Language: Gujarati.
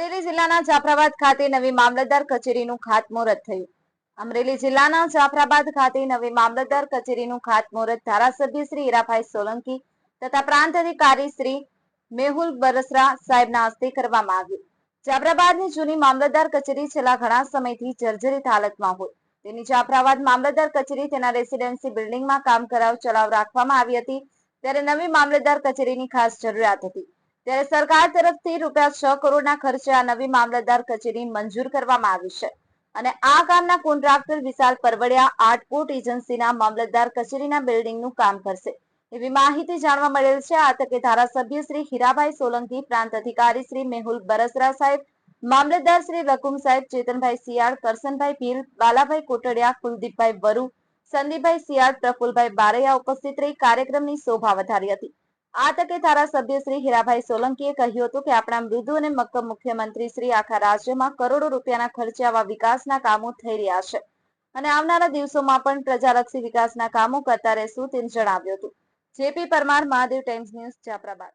અમરેલી જિલ્લાના જાફરાબાદ ખાતે નવી મામલતદાર કચેરીનું ખાતમુહૂર્ત થયું. અમરેલી જિલ્લાના જાફરાબાદ ખાતે નવી મામલતદાર કચેરીનું ખાતમુહૂર્ત ધારાસભ્ય શ્રી હીરાભાઈ સોલંકી તથા પ્રાંત અધિકારી શ્રી મેહુલ બરસરા સાહેબના હસ્તે કરવામાં આવ્યું. જાફરાબાદની જૂની મામલતદાર કચેરી છેલ્લા ઘણા સમયથી જર્જરિત હાલતમાં હોય તેની જાફરાબાદ મામલતદાર કચેરી તેના રેસીડેન્સી બિલ્ડિંગમાં કામ કરાવ ચલાવ રાખવામાં આવી હતી. ત્યારે નવી મામલતદાર કચેરીની ખાસ જરૂરિયાત હતી. ત્યારે સરકાર તરફથી ₹6 કરોડના ખર્ચે આ નવી મામલતદાર કચેરી મંજૂર કરવામાં આવી છે અને આ કામના કોન્ટ્રાક્ટર વિશાલ પરવડિયા આર્ટકોટ એજન્સીના મામલતદાર કચેરીના બિલ્ડિંગનું કામ કરશે એવી માહિતી જાણવા મળેલ છે. આ તકે ધારાસભ્ય શ્રી હીરાભાઈ સોલંકી, પ્રાંત અધિકારી શ્રી મેહુલ બરસરા સાહેબ, મામલતદાર શ્રી રકુમ સાહેબ, ચેતનભાઈ સિયાળ, કરસનભાઈ ભીલ, બાલાભાઈ કોટડિયા, કુલદીપભાઈ વરુ, સંદીપભાઈ સિયાળ, પ્રફુલભાઈ બારૈયા ઉપસ્થિત રહી કાર્યક્રમની શોભા વધારી હતી. આ તકે ધારાસભ્ય શ્રી હીરાભાઈ સોલંકીએ કહ્યું હતું કે આપણા મૃદુ અને મક્કમ મુખ્યમંત્રી શ્રી આખા રાજ્યમાં કરોડો રૂપિયાના ખર્ચે આવા વિકાસના કામો થઈ રહ્યા છે અને આવનારા દિવસોમાં પણ પ્રજાલક્ષી વિકાસના કામો કરતા રહેશું તેમ જણાવ્યું હતું. JP Parmar, Mahadev times news, Jafrabad.